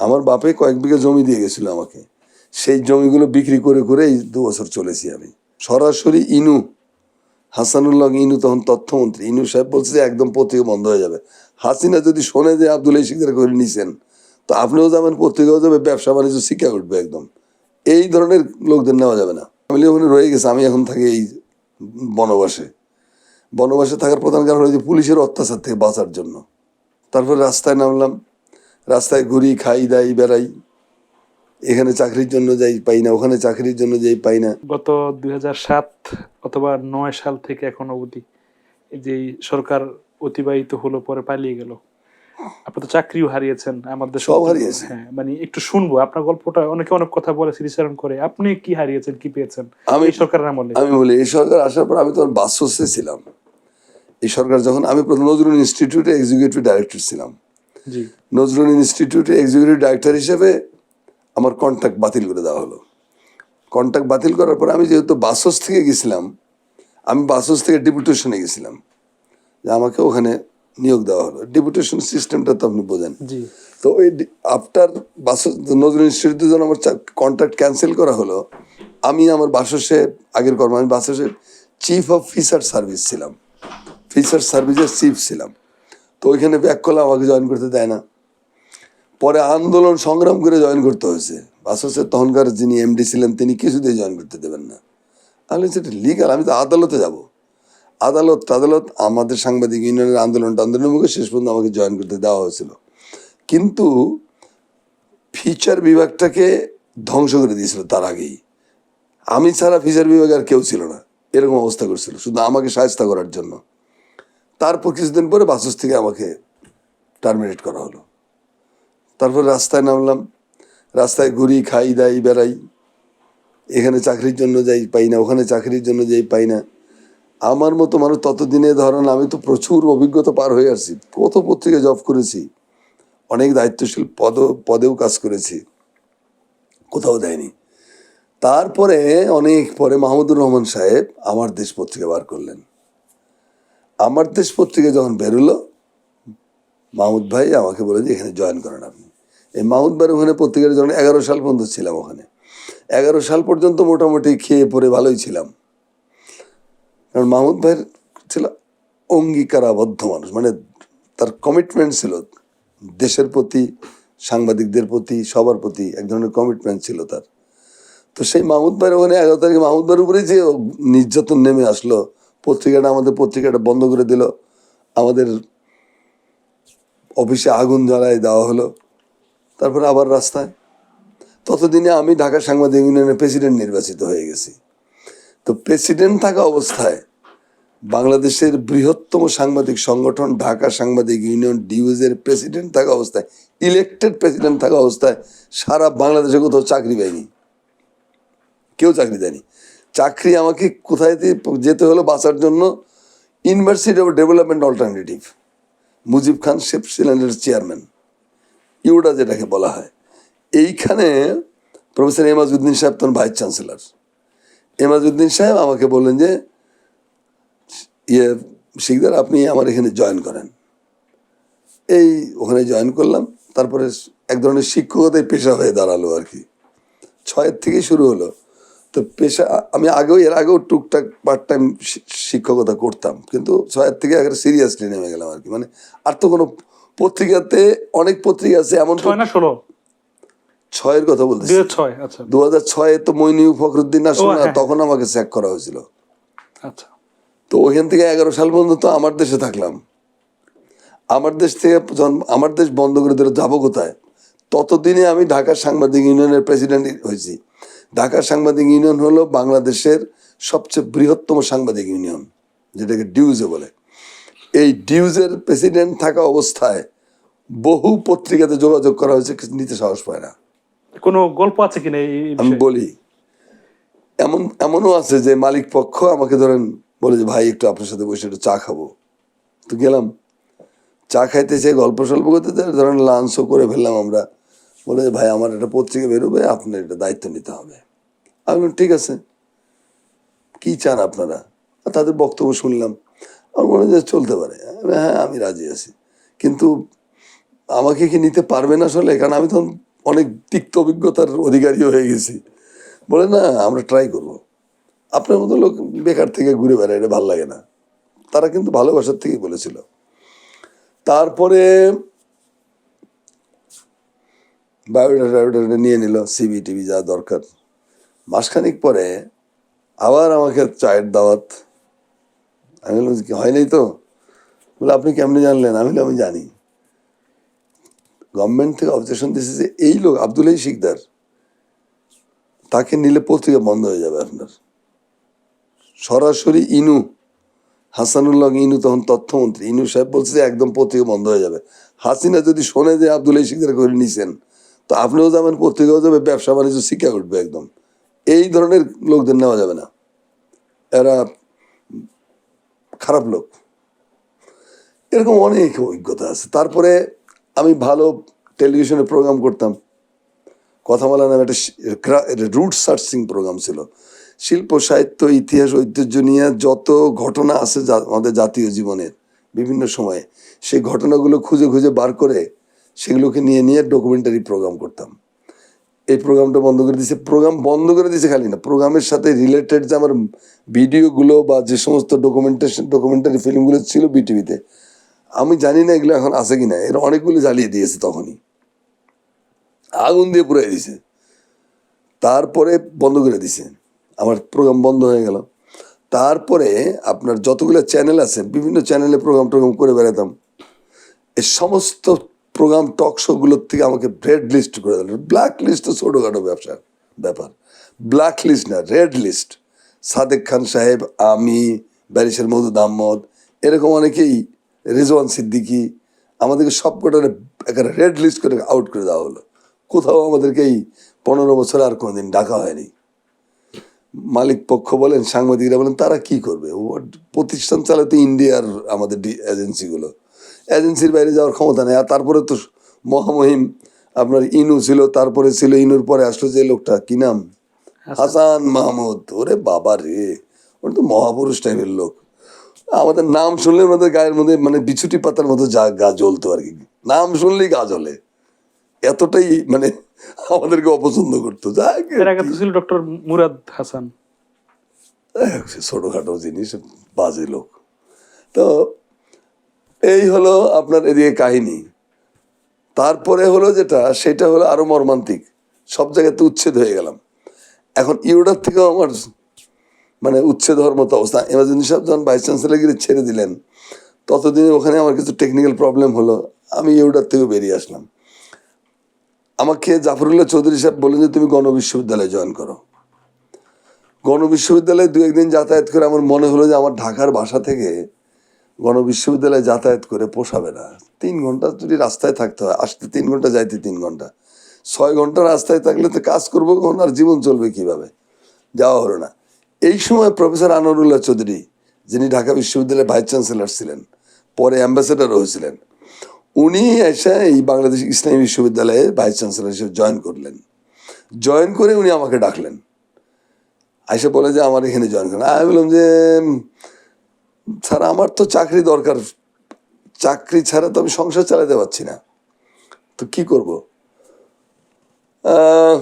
আমার বাপে কয়েক বিঘা জমি দিয়ে গেছিল আমাকে, সেই জমিগুলো বিক্রি করে করে এই 2 বছর চলেছি আমি। সরাসরি ইনু হাসানুল্লাহ ইনু তখন তথ্যমন্ত্রী, ইনু সাহেব বলছে যে একদম পত্রিকা বন্ধ হয়ে যাবে। হাসিনা যদি শোনে যে আব্দুল শিকদার করে নিছেন, তো আপনিও যাবেন, পত্রিকাও যাবে, ব্যবসা বাণিজ্য শিক্ষা উঠবে একদম। এই ধরনের লোকদের নেওয়া যাবে না। ফ্যামিলি ওখানে রয়ে গেছে, আমি এখন থাকি এই বনবাসে। বনবাসে থাকার প্রধান কারণ হচ্ছে পুলিশের অত্যাচার থেকে বাঁচার জন্য। তারপর রাস্তায় নামলাম, রাস্তায় ঘুরি, খাই দাই, বেড়াই, এখানে চাকরির জন্য যাই পাই না, ওখানে চাকরির জন্য যাই পাই না। গত 2007 অথবা 9 সাল থেকে এখন অবধি যে সরকার অতিবাহিত হলো, পরে পালিয়ে গেল, আপনি তো চাকরিও হারিয়েছেন, আমাদের সব হারিয়েছি। হ্যাঁ, মানে একটু শুনবো আপনার গল্পটা। অনেকে অনেক কথা বলে, স্মৃতিচারণ করে, আপনি কি হারিয়েছেন, কি পেয়েছেন এই সরকারের আমলে? আমি বলি, এই সরকার আসার পর আমি তখন বাসে ছিলাম। এই সরকার যখন, আমি প্রথম নজরুল ইনস্টিটিউটে এক্সিকিউটিভ ডাইরেক্টর ছিলাম। জি। নজরুল ইনস্টিটিউটে এক্সিকিউটিভ ডাইরেক্টর হিসেবে আমার কন্ট্রাক্ট বাতিল করে দেওয়া হলো। কন্ট্রাক্ট বাতিল করার পর আমি যেহেতু বাসস থেকে গেছিলাম, আমি বাসস থেকে ডেপুটেশনে গেছিলাম, যে আমাকে ওখানে নিয়োগ দেওয়া হলো। ডেপুটেশন সিস্টেমটা তো আপনি বোঝেন। তো ওই আফটার বাসস নজরুল ইনস্টিটিউটে যখন আমার কন্ট্রাক্ট ক্যান্সেল করা হলো, আমি আমার বাসসে আগের কর্ম, আমি বাসসে চিফ অফ ফিশার সার্ভিস ছিলাম, ফিশার সার্ভিসের চিফ ছিলাম। তো ওইখানে ব্যাক করলে আমাকে জয়েন করতে দেয় না। পরে আন্দোলন সংগ্রাম করে জয়েন করতে হয়েছে। বাসসের তখনকার যিনি এমডি ছিলেন তিনি কিছুতেই জয়েন করতে দেবেন না। আমি সেটা লিগাল, আমি তো আদালতে যাব। আদালত আমাদের সাংবাদিক ইউনিয়নের আন্দোলনের মুখে শেষ পর্যন্ত আমাকে জয়েন করতে দেওয়া হয়েছিল। কিন্তু ফিচার বিভাগটাকে ধ্বংস করে দিয়েছিল তার আগেই। আমি ছাড়া ফিচার বিভাগ আর কেউ ছিল না, এরকম অবস্থা করছিল, শুধু আমাকে সাহায্য করার জন্য। তারপর কিছুদিন পরে বাসস থেকে আমাকে টার্মিনেট করা হলো। তারপর রাস্তায় নামলাম, রাস্তায় ঘুরি, খাই দাই, বেড়াই, এখানে চাকরির জন্য যাই পাই না, ওখানে চাকরির জন্য যাই পাই না। আমার মতো মানুষ ততদিনে ধরেন, আমি তো প্রচুর অভিজ্ঞতা পার হয়ে আসছি, কত পত্রিকায় জব করেছি, অনেক দায়িত্বশীল পদেও কাজ করেছি, কোথাও দেয়নি। তারপরে অনেক পরে মাহমুদুর রহমান সাহেব আমার দেশ পত্রিকা বার করলেন। আমার দেশ পত্রিকা যখন বেরোলো, মাহমুদ ভাই আমাকে বলে যে এখানে জয়েন করেন আপনি। এই মাহমুদ ভাইয়ের ওখানে পত্রিকার যখন 11 সাল পর্যন্ত ছিলাম, ওখানে 11 সাল পর্যন্ত মোটামুটি খেয়ে পরে ভালোই ছিলাম। কারণ মাহমুদ ভাইয়ের ছিল অঙ্গীকারাবদ্ধ মানুষ, মানে তার কমিটমেন্ট ছিল দেশের প্রতি, সাংবাদিকদের প্রতি, সবার প্রতি এক ধরনের কমিটমেন্ট ছিল তার। তো সেই মাহমুদ ভাইয়ের ওখানে 11 তারিখে মাহমুদ ভাইয়ের উপরে যে নির্যাতন নেমে আসলো, আমাদের পত্রিকাটা বন্ধ করে দিল, আমাদের অফিসে আগুন জ্বালায় দেওয়া হলো, তারপরে আবার রাস্তায়। ততদিনে আমি ঢাকা সাংবাদিক ইউনিয়নের প্রেসিডেন্ট নির্বাচিত হয়ে গেছি। তো প্রেসিডেন্ট থাকা অবস্থায়, বাংলাদেশের বৃহত্তম সাংবাদিক সংগঠন ঢাকা সাংবাদিক ইউনিয়ন ডিউজের প্রেসিডেন্ট থাকা অবস্থায়, ইলেকটেড প্রেসিডেন্ট থাকা অবস্থায় সারা বাংলাদেশে কোথাও চাকরি পাইনি, কেউ চাকরি দেয়নি। চাকরি আমাকে কোথায় যেতে হলো বাঁচার জন্য, university of development alternative, Mujib Khan chef ছিলেন চেয়ারম্যান, ইউডা যেটাকে বলা হয়। এইখানে প্রফেসর এমাজউদ্দিন সাহেব তখন ভাইস চ্যান্সেলর। এমাজউদ্দিন সাহেব আমাকে বললেন যে শিকদার আপনি আমার এখানে জয়েন করেন। এই ওখানে জয়েন করলাম। তারপরে এক ধরনের শিক্ষকতায় পেশা হয়ে দাঁড়ালো আর কি। 6 থেকেই শুরু হলো। তো পেশা আমি এর আগেও টুকটাক পার্ট টাইম শিক্ষকতা করতাম, কিন্তু 6 থেকে আগে সিরিয়াসলি নেমে গেলাম আর কি। মানে আর তো কোনো পত্রিকাতে, অনেক পত্রিকা আছে এমন। 6 না 16? 6-এর কথা বলতেছি। 2006। আচ্ছা, 2006-এ তো মইনিউ ফখরুদ্দিন আসলো না, তখন আমাকে স্যাক করা হয়েছিল। আচ্ছা। তো ওইখান থেকে 11 সাল পর্যন্ত আমার দেশে থাকলাম। আমার দেশ থেকে যখন আমার দেশ বন্ধ করে দিল, যাবো কোথায়? ততদিনে আমি ঢাকা সাংবাদিক ইউনিয়নের প্রেসিডেন্ট হয়েছি। ঢাকা সাংবাদিক ইউনিয়ন হলো বাংলাদেশের সবচেয়ে বৃহত্তম সাংবাদিক ইউনিয়ন, যেটাকে ডিউজে বলে। এই ডিউজের প্রেসিডেন্ট থাকা অবস্থায় বহু পত্রিকাতে যোগাযোগ করা হয়েছে, নিতে সাহস পায় না। কোনো গল্প আছে কিনা? আমি বলি, এমনও আছে যে মালিক পক্ষ আমাকে ধরেন বলে যে ভাই একটু আপনার সাথে বসে একটু চা খাবো। তো গেলাম, চা খাইতে চাই, গল্প সল্প করতে, ধরেন লাঞ্চও করে ফেললাম আমরা। বলে যে ভাই আমার একটা পত্রিকা বেরোবে, আপনার এটা দায়িত্ব নিতে হবে। আমি বললাম ঠিক আছে, কি চান আপনারা? তাদের বক্তব্য শুনলাম। আমার মনে হয় যে চলতে পারে, হ্যাঁ আমি রাজি আছি। কিন্তু আমাকে কি নিতে পারবেন আসলে? কারণ আমি তখন অনেক তিক্ত অভিজ্ঞতার অধিকারী হয়ে গেছি, বলে না আমরা ট্রাই করব। আপনার মতো লোক বেকার থেকে ঘুরে বেড়ায়, এটা ভালো লাগে না। তারা কিন্তু ভালোবাসার থেকেই বলেছিল। তারপরে বায়োডাটা নিয়ে নিল, সিবি টিভি যা দরকার। মাসখানিক পরে আবার আমাকে চায়ের দাওয়াত। আমি বললাম কি হয় নাই তো? বলে আপনি কেমনি জানলেন? আমি বললাম আমি জানি, গভর্নমেন্ট থেকে অবজেকশন দিয়েছে যে এই লোক আব্দুল্লাহ শিকদার, তাকে নিলে পত্রিকা বন্ধ হয়ে যাবে আপনার। সরাসরি ইনু, হাসানুল্লাহ ইনু তখন তথ্যমন্ত্রী, ইনু সাহেব বলছে যে একদম পত্রিকা বন্ধ হয়ে যাবে। হাসিনা যদি শোনে যে আব্দুল্লাহ শিকদার করে নিছেন, তো আপনিও যাবেন, পত্রিকাও যাবে, ব্যবসা বাণিজ্য শিক্ষা করবে একদম। এই ধরনের লোকদের নেওয়া যাবে না, এরা খারাপ লোক। এরকম অনেক অভিজ্ঞতা আছে। তারপরে আমি ভালো টেলিভিশনে প্রোগ্রাম করতাম, কথা বলা নামে একটা রুট সার্চিং প্রোগ্রাম ছিল। শিল্প সাহিত্য ইতিহাস ঐতিহ্য নিয়ে যত ঘটনা আছে আমাদের জাতীয় জীবনের বিভিন্ন সময়ে, সেই ঘটনাগুলো খুঁজে খুঁজে বার করে সেগুলোকে নিয়ে নিয়ে ডকুমেন্টারি প্রোগ্রাম করতাম। এই প্রোগ্রামটা বন্ধ করে দিয়েছে। প্রোগ্রাম বন্ধ করে দিয়েছে খালি না, প্রোগ্রামের সাথে রিলেটেড যে আমার ভিডিওগুলো বা যে সমস্ত ডকুমেন্টারি ফিল্মগুলো ছিল বিটিভিতে, আমি জানি না এগুলো এখন আছে কিনা, এর অনেকগুলো জ্বালিয়ে দিয়েছে, তখনই আগুন দিয়ে পুরাই দিছে। তারপরে বন্ধ করে দিছে, আমার প্রোগ্রাম বন্ধ হয়ে গেল। তারপরে আপনার যতগুলো চ্যানেল আছে, বিভিন্ন চ্যানেলে প্রোগ্রাম টোগ্রাম করে বেড়াতাম। এই সমস্ত প্রোগ্রাম টক শোগুলোর থেকে আমাকে রেড লিস্ট করে দিল। ব্ল্যাক লিস্ট তো ছোটোখাটো ব্যবসার ব্যাপার, ব্ল্যাক লিস্ট না, রেড লিস্ট। সাদেক খান সাহেব, আমি, ব্যারিস্টার মওদুদ আহমদ, এরকম অনেকেই, রিজওয়ান সিদ্দিকী, আমাদেরকে সব কটার একটা রেড লিস্ট করে আউট করে দেওয়া হলো। কোথাও আমাদেরকে এই 15 বছর আর কোনোদিন ডাকা হয়নি। মালিক পক্ষ বলেন, সাংবাদিকরা বলেন, তারা কি করবে? ও প্রতিষ্ঠান চালাতে ইন্ডিয়ার আমাদের এজেন্সিগুলো, এজেন্সির বাইরে যাওয়ার ক্ষমতা নেই। আর তারপরে তো মহামহিম আপনার ইনু ছিল, তারপরে ছিল ইনুর পরে আসলো যে লোকটা, কি নাম, হাসান মাহমুদ। ওরে বাবা রে, ওটা তো মহাপুরুষ টাইপের লোক। আমাদের নাম শুনলে আমাদের গায়ের মধ্যে মানে বিছুটি পাতার মতো যা গা জ্বলতো আর কি, নাম শুনলেই গা জ্বলে, এতটাই মানে আমাদেরকে অপছন্দ করতো। এর আগে তো ছিল ডক্টর মুরাদ হাসান, ছোটখাটো জিনিস, বাজে লোক। তো এই হলো আপনার এদিকে কাহিনী। তারপরে হলো যেটা, সেটা হলো আরো মর্মান্তিক, সব জায়গাতে উচ্ছেদ হয়ে গেলাম। এখন ইউডার থেকেও আমার মানে উচ্ছেদ হওয়ার মতো অবস্থা। এমার্জেন্সি সাহেব যখন ভাইস চ্যান্সেলরগিরি ছেড়ে দিলেন, ততদিনে ওখানে আমার কিছু টেকনিক্যাল প্রবলেম হলো, আমি ইউডার থেকেও বেরিয়ে আসলাম। আমাকে জাফরুল্লাহ চৌধুরী সাহেব বললেন যে তুমি গণবিশ্ববিদ্যালয়ে জয়েন করো। গণবিশ্ববিদ্যালয়ে দু একদিন যাতায়াত করে আমার মনে হলো যে আমার ঢাকার বাসা থেকে গণবিশ্ববিদ্যালয়ে যাতায়াত করে পোষাবে না। 3 ঘন্টা যদি রাস্তায় থাকতে হয়, আসতে 3 ঘন্টা, যাইতে 3 ঘন্টা, 6 ঘন্টা রাস্তায় থাকলে তো কাজ করবো কখন, আর জীবন চলবে কিভাবে? যাওয়া হলো না। এই সময় প্রফেসর আনোয়ারুল্লাহ চৌধুরী, যিনি ঢাকা বিশ্ববিদ্যালয়ের ভাইস চ্যান্সেলর ছিলেন, পরে অ্যাম্বাসেডারও হয়েছিলেন, উনি এসে এই বাংলাদেশ ইসলামী বিশ্ববিদ্যালয়ে ভাইস চ্যান্সেলর হিসেবে জয়েন করলেন। জয়েন করে উনি আমাকে ডাকলেন, আইসা বলে যে আমার এখানে জয়েন করেন। আমি বললাম যে স্যার আমার তো চাকরি দরকার, চাকরি ছাড়া তো আমি সংসার চালাতে পারছি না, তো কি করব?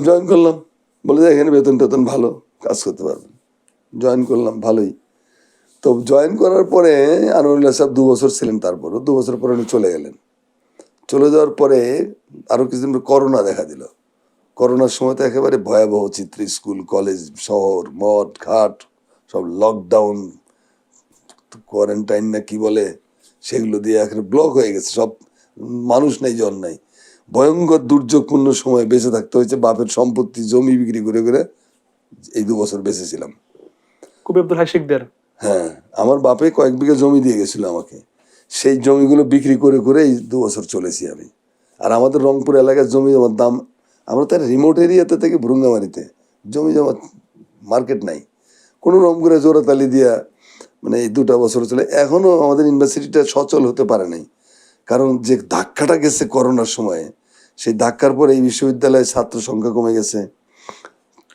জয়েন করলাম, বলে যে এখানে বেতন টেতন ভালো, কাজ করতে পারবেন। জয়েন করলাম, ভালোই। তো জয়েন করার পরে আনোয়ারুল্লাহ সাহেব 2 বছর ছিলেন, তারপরও 2 বছর পরে উনি চলে গেলেন। চলে যাওয়ার পরে আরও কিছুদিন পর করোনা দেখা দিল। করোনার সময় তো একেবারে ভয়াবহ চিত্র, স্কুল কলেজ শহর মঠ ঘাট সব লকডাউন, কোয়ারেন্টাইন না কি বলে, সেগুলো দিয়ে একেবারে ব্লক হয়ে গেছে, সব মানুষ নাই, জন নাই। ভয়ঙ্কর দুর্যোগপূর্ণ সময় বেঁচে থাকতে হয়েছে, বাপের সম্পত্তি জমি বিক্রি করে করে এই 2 বছর বেঁচেছিলাম। কবি আব্দুল হাই শিকদার, হ্যাঁ, আমার বাপে কয়েক বিঘা জমি দিয়ে গেছিল আমাকে, সেই জমিগুলো বিক্রি করে করে এই 2 বছর চলেছি আমি। আর আমাদের রংপুর এলাকার জমি জমার দাম, আমরা তো রিমোট এরিয়াতে থেকে ভ্রুঙ্গামারিতে, জমি জমা মার্কেট নাই, কোনো রকম করে জোড়াতালি দিয়া মানে এই 2টা বছর চলে। এখনও আমাদের ইউনিভার্সিটিটা সচল হতে পারে নাই, কারণ যে ধাক্কাটা গেছে করোনার সময়ে, সেই ধাক্কার পরে এই বিশ্ববিদ্যালয়ে ছাত্র সংখ্যা কমে গেছে,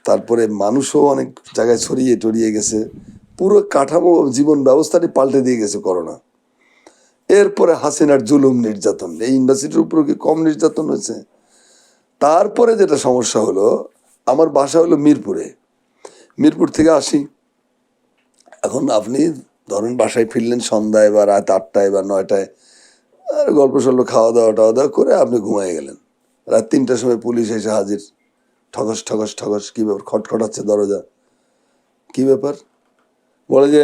তারপরে মানুষও অনেক জায়গায় ছড়িয়ে টড়িয়ে গেছে, পুরো কাঠামো জীবন ব্যবস্থাটি পাল্টে দিয়ে গেছে করোনা। এরপরে হাসিনার জুলুম নির্যাতন, এই ইউনিভার্সিটির উপর কি কম নির্যাতন হয়েছে? তারপরে যেটা সমস্যা হলো, আমার বাসা হলো মিরপুরে, মিরপুর থেকে আসি। এখন আপনি ধরেন বাসায় ফিরলেন সন্ধ্যায় বা রাত 8টায় বা 9টায়, আর গল্প সল্প খাওয়া দাওয়া টাওয়া দাওয়া করে আপনি ঘুমিয়ে গেলেন। রাত 3টার সময় পুলিশ এসে হাজির, ঠগস ঠগস ঠগস, কী ব্যাপার, খটখটাচ্ছে দরজা, কী ব্যাপার? বলে যে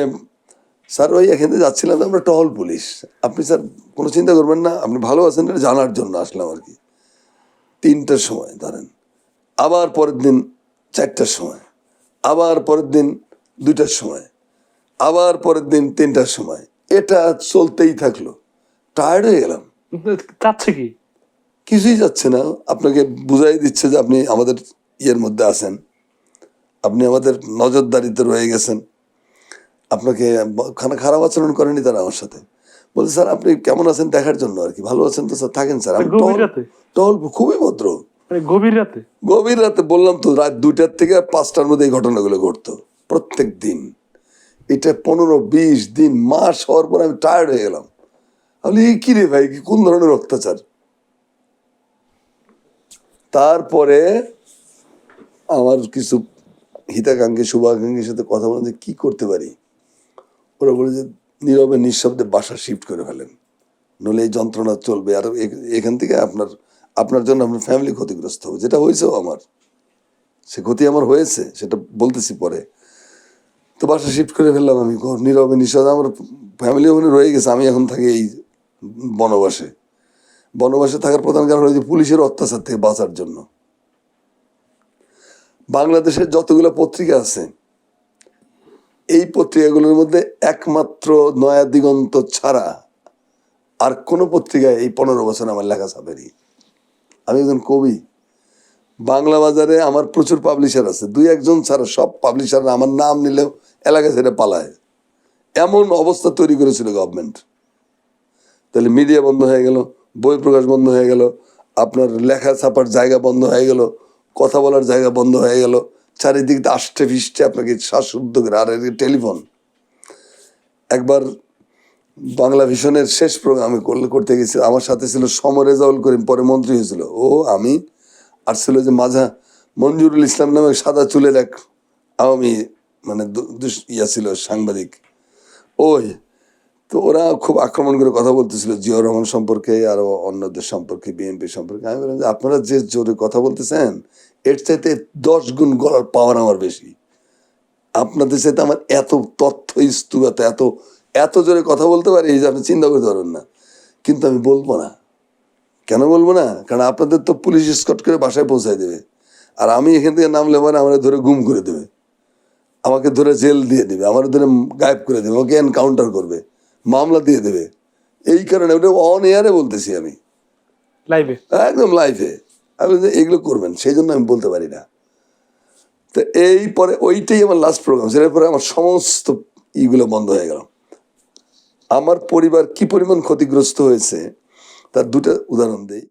স্যার ওই এখান থেকে যাচ্ছিলাম তো আমরা, টহল পুলিশ, আপনি স্যার কোনো চিন্তা করবেন না, আপনি ভালো আছেন এটা জানার জন্য আসলাম আর কি। 3টার সময় ধরেন, আবার পরের দিন 4টার সময়, আবার পরের দিন 2টার সময়, আবার পরের দিন 3টার সময়, এটা চলতেই থাকলো। টায়ার্ড হয়ে গেলাম। চাচ্ছে কি? কিছুই যাচ্ছে না, আপনাকে বুঝাই দিচ্ছে যে আপনি আমাদের ইয়ের মধ্যে আছেন, আপনি আমাদের নজরদারিতে রয়ে গেছেন, আপনাকে খারাপ আচরণ করেনি তারা আমার সাথে। বলছে স্যার আপনি কেমন আছেন দেখার জন্য আর কি, ভালো আছেন তো স্যার, থাকেন স্যার। আমি গভীর রাতে? টহল, খুবই ভদ্র। মানে গভীর রাতে? গভীর রাতে বললাম তো, রাত 2টার থেকে 5টার মধ্যে এই ঘটনাগুলো ঘটতো প্রত্যেক দিন। এটা 15-20 দিন, মাস হওয়ার পর আমি টায়ার্ড হয়ে গেলাম। আমি কি রে ভাই, কি কোন ধরনের অত্যাচার? তারপরে আমার কিছু হিতাকাঙ্ক্ষী শুভাকাঙ্ক্ষীর সাথে কথা বলে যে কি করতে পারি। ওরা বলে যে নীরবে নিঃশব্দে বাসা শিফট করে ফেলেন, নইলে এই যন্ত্রণা চলবে, আর এখান থেকে আপনার জন্য আপনার ফ্যামিলি ক্ষতিগ্রস্ত হবে। যেটা হয়েছেও আমার, সে ক্ষতি আমার হয়েছে, সেটা বলতেছি পরে। তো বাসা শিফট করে ফেললাম আমি, নীরবে নিঃশব্দে। আমার ফ্যামিলি ওখানে রয়ে গেছে, আমি এখন থাকি এই বনবাসে। বনবাসে থাকার প্রধান কারণ হলো যে পুলিশের অত্যাচার থেকে বাঁচার জন্য। বাংলাদেশের যতগুলো পত্রিকা আছে, এই পত্রিকাগুলোর মধ্যে একমাত্র নয়া দিগন্ত ছাড়া আর কোনো পত্রিকায় এই 15 বছর আমার লেখা ছাপেনি। আমি একজন কবি, বাংলা বাজারে আমার প্রচুর পাবলিশার আছে, 2-1 জন ছাড়া সব পাবলিশাররা আমার নাম নিলেও এলাকা ছেড়ে পালায়। এমন অবস্থা তৈরি করেছিল গভর্নমেন্ট। তাহলে মিডিয়া বন্ধ হয়ে গেল, বই প্রকাশ বন্ধ হয়ে গেল, আপনার লেখা ছাপার জায়গা বন্ধ হয়ে গেল, কথা বলার জায়গা বন্ধ হয়ে গেল, চারিদিক দিয়ে আষ্টে ফিষ্টে আপনাকে শ্বাসরুদ্ধ করে। আর টেলিফোন, একবার বাংলা ভিশনের শেষ প্রোগ্রাম আমি করতে গেছি, আমার সাথে ছিল সমরেজাউল করিম, পরে মন্ত্রী হয়েছিল ও, আমি, আর ছিল যে মাঝা মঞ্জুরুল ইসলাম নামে সাদা চুলের এক আওয়ামী মানে ইয়া ছিল সাংবাদিক। ওই তো ওরা খুব আক্রমণ করে কথা বলতেছিল জিয়াউর রহমান সম্পর্কে, আরো অন্যদের সম্পর্কে, বিএনপি সম্পর্কে। আমি বললাম যে আপনারা যে জোরে কথা বলতেছেন, এর চাইতে 10 গুণ গলার পাওয়ার আমার বেশি। আপনাদের চাইতে আমার এত তথ্য স্তূপ, এত এত জোরে কথা বলতে পারি যে আপনি চিন্তা করতে পারবেন না। কিন্তু আমি বলবো না। কেন বলবো না? কারণ আপনাদের তো পুলিশ স্কট করে বাসায় পৌঁছায় দেবে, আর আমি এখান থেকে নামলে মানে আমার ধরে গুম করে দেবে, আমাকে ধরে জেল দিয়ে দেবে, আমার ধরে গায়েব করে দেবে, আমাকে এনকাউন্টার করবে, মামলা দিয়ে দেবে। এই কারণে ওটা অন এয়ারে বলতেছি আমি, লাইভে, একদম লাইফে। আমি এগুলো করবেন, সেই জন্য আমি বলতে পারি না। তো এই পরে ওইটাই আমার লাস্ট প্রোগ্রাম, সেটার পরে আমার সমস্ত ইগুলো বন্ধ হয়ে গেল। আমার পরিবার কি পরিমাণ ক্ষতিগ্রস্ত হয়েছে তার 2টা উদাহরণ দেই।